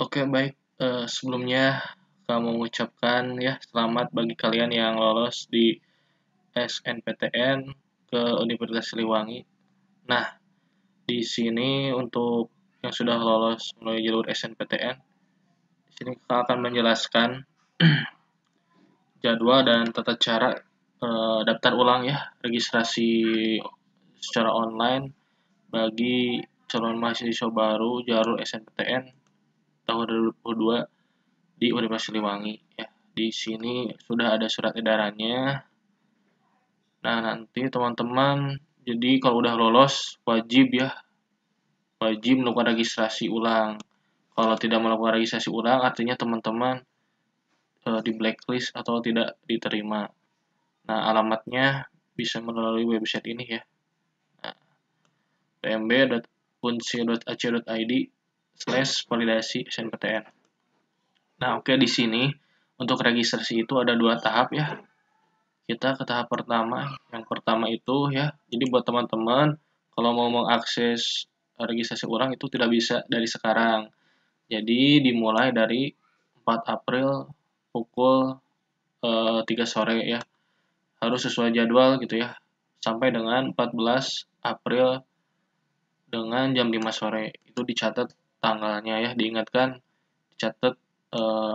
Oke, baik. Sebelumnya kami mengucapkan ya selamat bagi kalian yang lolos di SNPTN ke Universitas Siliwangi. Nah, di sini untuk yang sudah lolos melalui jalur SNPTN, di sini kita akan menjelaskan jadwal dan tata cara daftar ulang ya registrasi secara online bagi calon mahasiswa baru jalur SNPTN tahun 2022 di Universitas Siliwangi ya. Di sini sudah ada surat edarannya. Nah, nanti teman-teman jadi kalau udah lolos wajib melakukan registrasi ulang. Kalau tidak melakukan registrasi ulang artinya teman-teman di blacklist atau tidak diterima. Nah, alamatnya bisa melalui website ini ya. Nah, pmb.unsil.ac.id/validasi SNPTN. Nah, oke, di sini untuk registrasi itu ada 2 tahap ya. Kita ke tahap pertama. Yang pertama itu ya, jadi buat teman-teman kalau mau mengakses registrasi ulang itu tidak bisa dari sekarang. Jadi dimulai dari 4 April pukul 3 sore ya. Harus sesuai jadwal gitu ya. Sampai dengan 14 April dengan jam 5 sore. Itu dicatat tanggalnya ya, diingatkan, dicatat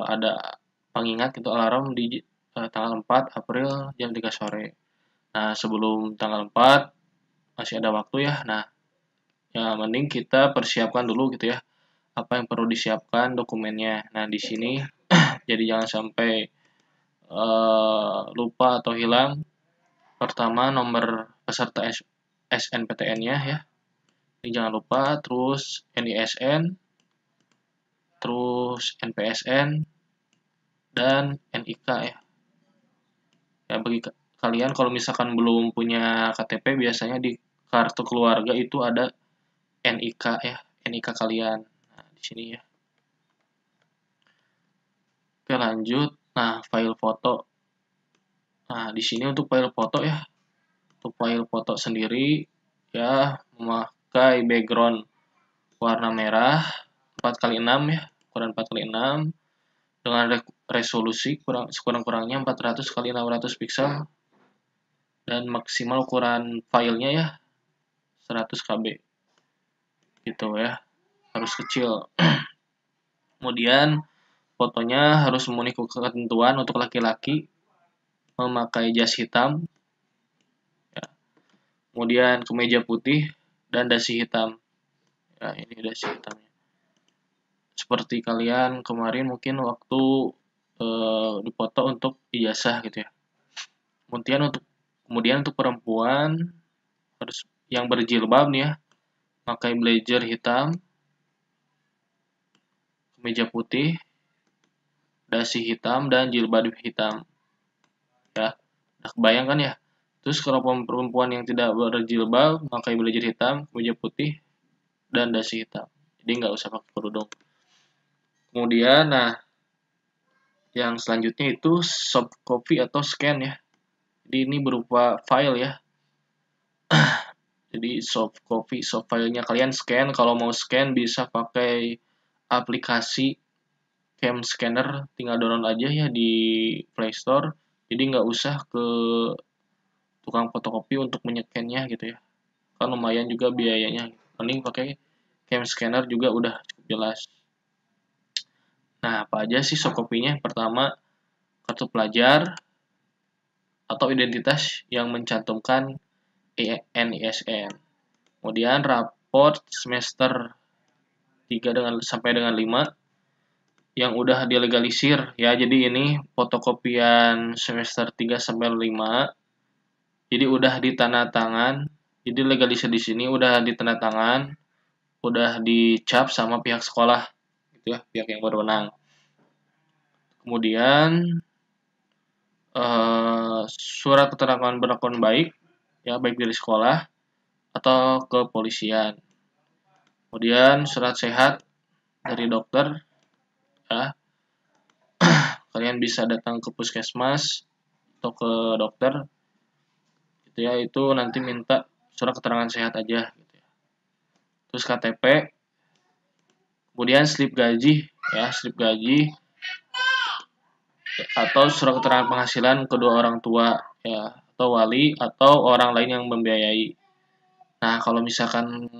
ada pengingat itu alarm di tanggal 4 April jam 3 sore. Nah, sebelum tanggal 4 masih ada waktu ya. Nah, ya mending kita persiapkan dulu gitu ya. Apa yang perlu disiapkan dokumennya. Nah, di sini jadi jangan sampai lupa atau hilang. Pertama, nomor peserta SNPTN-nya ya. Ini jangan lupa, terus NISN, terus NPSN, dan NIK ya. Ya, bagi kalian kalau misalkan belum punya KTP, biasanya di kartu keluarga itu ada NIK ya, NIK kalian. Nah, di sini ya. Oke, lanjut. Nah, file foto. Nah, di sini untuk file foto ya. Untuk file foto sendiri ya memakai background warna merah 4x6 ya, ukuran 4x6 dengan resolusi sekurang-kurangnya 400x600 pixel dan maksimal ukuran filenya ya 100 KB gitu ya, harus kecil. Kemudian fotonya harus memenuhi ketentuan untuk laki-laki memakai jas hitam ya. Kemudian kemeja putih dan dasi hitam ya, ini dasi hitamnya seperti kalian kemarin mungkin waktu dipoto untuk ijazah gitu ya. Kemudian untuk perempuan harus yang berjilbab nih ya, pakai blazer hitam, kemeja putih, dasi hitam, dan jilbab hitam. Ya, nah, kebayang kan ya? Terus kalau perempuan yang tidak berjilbab, pakai blazer hitam, kemeja putih, dan dasi hitam. Jadi nggak usah pakai kerudung. Kemudian, nah, yang selanjutnya itu soft copy atau scan ya. Jadi ini berupa file ya. Jadi soft copy, soft filenya kalian scan. Kalau mau scan bisa pakai aplikasi Cam Scanner, tinggal download aja ya di Play Store. Jadi nggak usah ke tukang fotokopi untuk menyekannya gitu ya. Kan lumayan juga biayanya. Mending pakai Cam Scanner juga udah cukup jelas. Nah, apa aja sih soft copy-nya? Pertama, kartu pelajar atau identitas yang mencantumkan NISN. Kemudian raport semester 3 sampai dengan 5 yang udah dilegalisir ya. Jadi ini fotokopian semester 3 sampai 5. Jadi udah ditandatangan. Jadi legalisir di sini udah ditandatangan, udah dicap sama pihak sekolah gitu ya, pihak yang berwenang. Kemudian surat keterangan berlakuan baik ya, baik dari sekolah atau kepolisian. Kemudian surat sehat dari dokter ya. Kalian bisa datang ke puskesmas atau ke dokter gitu ya, itu nanti minta surat keterangan sehat aja gitu ya. Terus KTP, kemudian slip gaji ya, slip gaji atau surat keterangan penghasilan kedua orang tua, ya, atau wali atau orang lain yang membiayai. Nah, kalau misalkan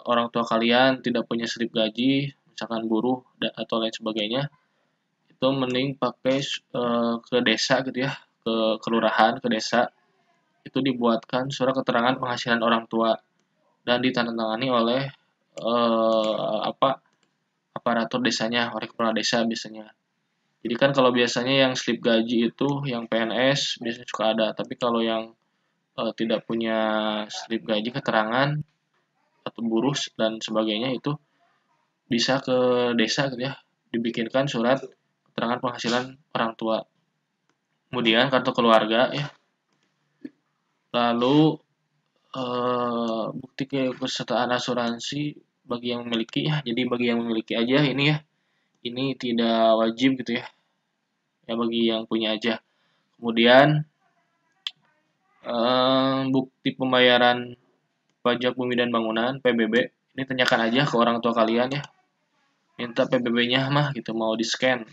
orang tua kalian tidak punya slip gaji, misalkan buruh atau lain sebagainya, itu mending pakai ke desa gitu ya, ke kelurahan, ke desa, itu dibuatkan surat keterangan penghasilan orang tua dan ditandatangani oleh aparatur desanya, oleh kepala desa biasanya. Jadi kan kalau biasanya yang slip gaji itu yang PNS biasanya suka ada, tapi kalau yang tidak punya slip gaji, keterangan atau buruh dan sebagainya itu bisa ke desa gitu ya, dibikinkan surat keterangan penghasilan orang tua. Kemudian kartu keluarga ya, lalu bukti keikutsertaan asuransi bagi yang memiliki ya. Jadi bagi yang memiliki aja ini ya. Ini tidak wajib gitu ya. Ya bagi yang punya aja. Kemudian bukti pembayaran pajak bumi dan bangunan (PBB). Ini tanyakan aja ke orang tua kalian ya. Minta PBB-nya mah gitu, mau di-scan.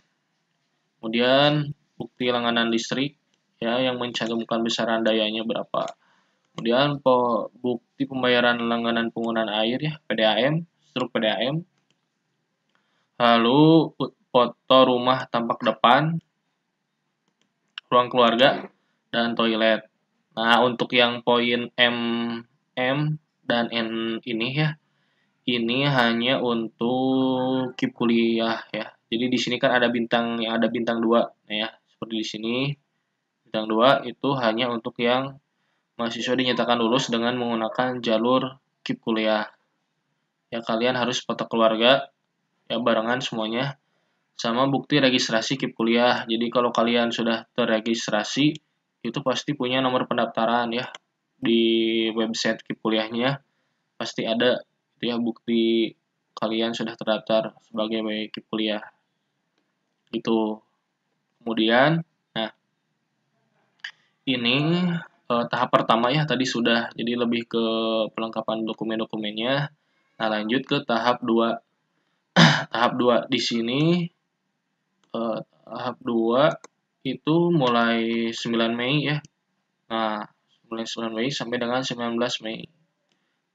Kemudian bukti langganan listrik ya yang mencantumkan besaran dayanya berapa. Kemudian bukti pembayaran langganan penggunaan air ya, PDAM, struk PDAM. Lalu foto rumah tampak depan, ruang keluarga, dan toilet. Nah, untuk yang poin M, M, dan N ini ya, ini hanya untuk KIP kuliah ya. Jadi di sini kan ada bintang yang ada bintang 2 nah ya, seperti di sini. Bintang 2 itu hanya untuk yang mahasiswa dinyatakan lulus dengan menggunakan jalur KIP kuliah. Ya kalian harus foto keluarga ya barengan semuanya sama bukti registrasi KIP kuliah. Jadi kalau kalian sudah terregistrasi itu pasti punya nomor pendaftaran ya di website KIP kuliahnya pasti ada itu ya bukti kalian sudah terdaftar sebagai KIP kuliah. Itu. Kemudian nah ini tahap pertama ya tadi sudah, jadi lebih ke pelengkapan dokumen-dokumennya. Nah, lanjut ke tahap 2. Tahap 2 di sini tahap 2 itu mulai 9 Mei ya. Nah, mulai 9 Mei sampai dengan 19 Mei.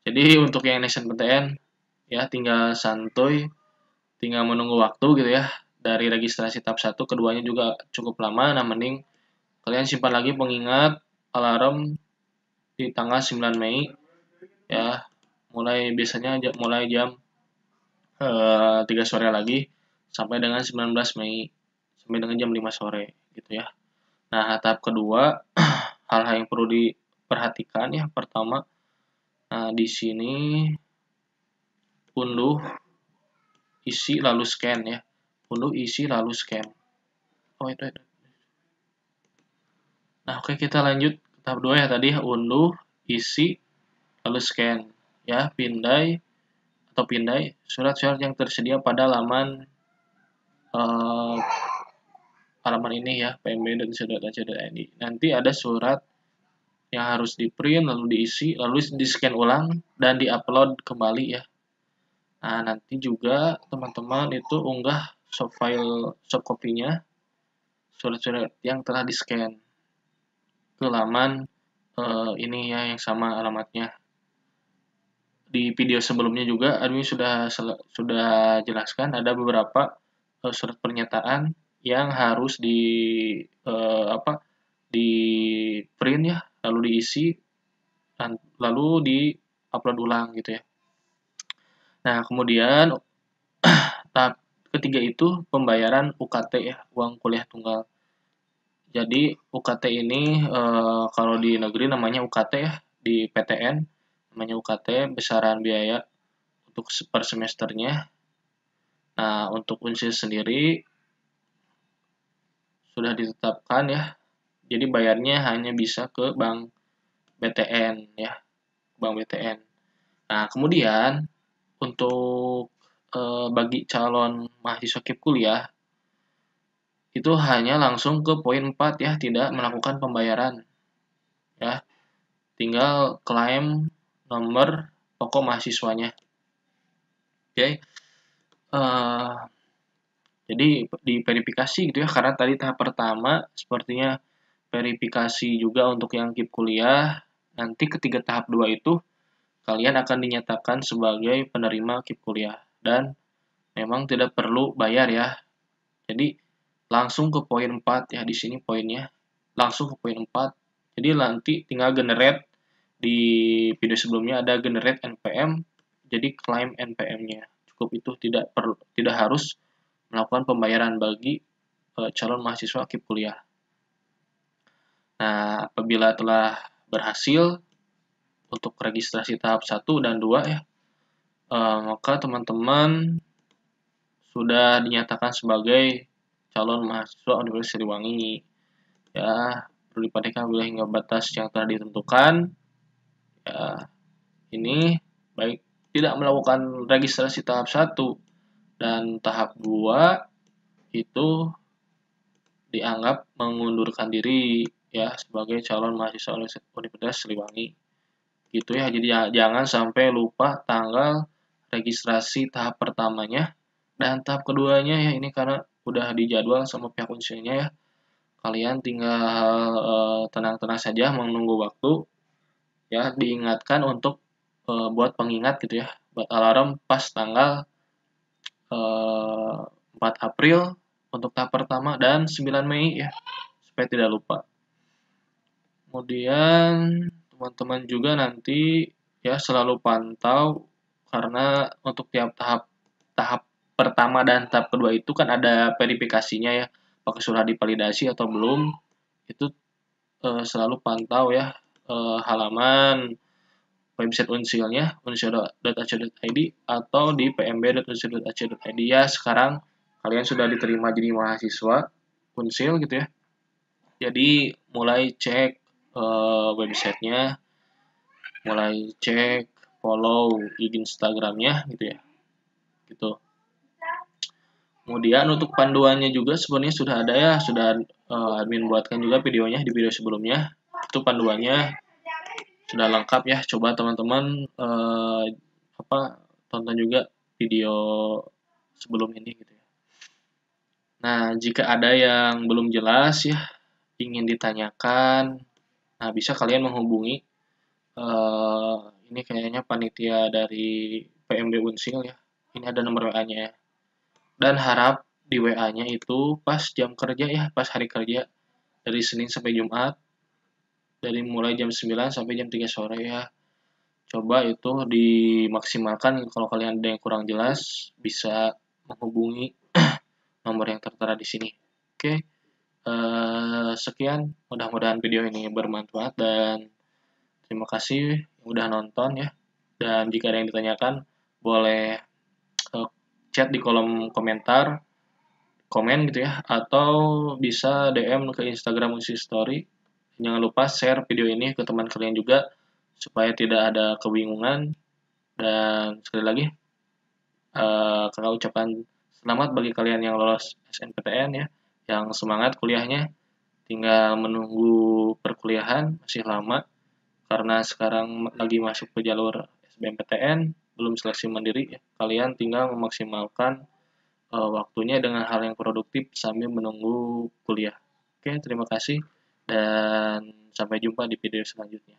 Jadi untuk yang SNPTN ya tinggal santuy, tinggal menunggu waktu gitu ya. Dari registrasi tahap 1 keduanya juga cukup lama, nah mending kalian simpan lagi pengingat alarm di tanggal 9 Mei ya, biasanya mulai jam 3 sore lagi sampai dengan 19 Mei sampai dengan jam 5 sore gitu ya. Nah, tahap kedua hal-hal yang perlu diperhatikan ya. Pertama, nah di sini unduh, isi lalu scan ya. Unduh, isi lalu scan. Oh, itu. Nah, oke kita lanjut ke tahap 2 ya tadi unduh, isi lalu scan ya, pindai surat-surat yang tersedia pada laman ini ya, pmb.co.id. Nanti ada surat yang harus di-print, lalu diisi, lalu di-scan ulang, dan di-upload kembali ya. Nah, nanti juga teman-teman itu unggah soft copy-nya, surat-surat yang telah di-scan ke laman ini ya, yang sama alamatnya. Di video sebelumnya juga admin sudah jelaskan ada beberapa surat pernyataan yang harus di print ya, lalu diisi dan lalu di-upload ulang gitu ya. Nah, kemudian tahap ketiga itu pembayaran UKT ya, uang kuliah tunggal. Jadi UKT ini kalau di negeri namanya UKT ya, di PTN namanya UKT, besaran biaya untuk per semesternya. Nah, untuk Unsur sendiri sudah ditetapkan ya. Jadi bayarnya hanya bisa ke Bank BTN ya, Bank BTN. Nah, kemudian untuk bagi calon mahasiswa KIP kuliah itu hanya langsung ke poin 4 ya, tidak melakukan pembayaran ya. Tinggal klaim nomor pokok mahasiswanya. Oke. Jadi diverifikasi gitu ya, karena tadi tahap pertama sepertinya verifikasi juga untuk yang KIP kuliah. Nanti ketiga tahap 2 itu kalian akan dinyatakan sebagai penerima KIP kuliah dan memang tidak perlu bayar ya. Jadi langsung ke poin 4 ya, di sini poinnya. Langsung ke poin 4. Jadi nanti tinggal generate, di video sebelumnya ada generate NPM, jadi klaim NPM-nya. Cukup itu, tidak harus melakukan pembayaran bagi calon mahasiswa KIP kuliah. Nah, apabila telah berhasil untuk registrasi tahap 1 dan 2 ya, maka teman-teman sudah dinyatakan sebagai calon mahasiswa Universitas Siliwangi. Ya, perlu diperhatikan bila hingga batas yang telah ditentukan. Ya, ini baik tidak melakukan registrasi tahap 1 dan tahap 2 itu dianggap mengundurkan diri ya sebagai calon mahasiswa Universitas Siliwangi. Gitu ya. Jadi jangan sampai lupa tanggal registrasi tahap pertamanya dan tahap keduanya ya, ini karena udah dijadwal sama pihak unsilnya ya. Kalian tinggal tenang-tenang saja menunggu waktu ya, diingatkan untuk buat pengingat gitu ya, buat alarm pas tanggal 4 April untuk tahap pertama dan 9 Mei ya, supaya tidak lupa. Kemudian teman-teman juga nanti ya selalu pantau, karena untuk tiap tahap pertama dan tahap kedua itu kan ada verifikasinya ya, apakah sudah divalidasi atau belum. Itu selalu pantau ya halaman website unsilnya, unsil.ac.id atau di pmb.unsil.ac.id ya. Sekarang kalian sudah diterima jadi mahasiswa unsil gitu ya. Jadi mulai cek websitenya, mulai cek follow IG Instagramnya gitu ya. Gitu. Kemudian untuk panduannya juga sebenarnya sudah ada ya, sudah admin buatkan juga videonya di video sebelumnya. Itu panduannya sudah lengkap ya. Coba teman-teman tonton juga video sebelum ini gitu ya. Nah, jika ada yang belum jelas ya, ingin ditanyakan, nah bisa kalian menghubungi ini kayaknya panitia dari PMB Unsil ya. Ini ada nomor WA-nya ya. Dan harap di WA-nya itu pas jam kerja ya, pas hari kerja dari Senin sampai Jumat, dari mulai jam 9 sampai jam 3 sore ya. Coba itu dimaksimalkan. Kalau kalian ada yang kurang jelas, bisa menghubungi nomor yang tertera di sini. Oke, sekian. Mudah-mudahan video ini bermanfaat dan terima kasih yang udah nonton ya. Dan jika ada yang ditanyakan, boleh chat di kolom komentar, komen gitu ya, atau bisa DM ke Instagram Unsil Story. Jangan lupa share video ini ke teman kalian juga supaya tidak ada kebingungan. Dan sekali lagi, kakak ucapkan selamat bagi kalian yang lolos SNPTN ya, yang semangat kuliahnya, tinggal menunggu perkuliahan masih lama karena sekarang lagi masuk ke jalur SBMPTN, belum seleksi mandiri ya. Kalian tinggal memaksimalkan waktunya dengan hal yang produktif sambil menunggu kuliah. Oke, terima kasih dan sampai jumpa di video selanjutnya.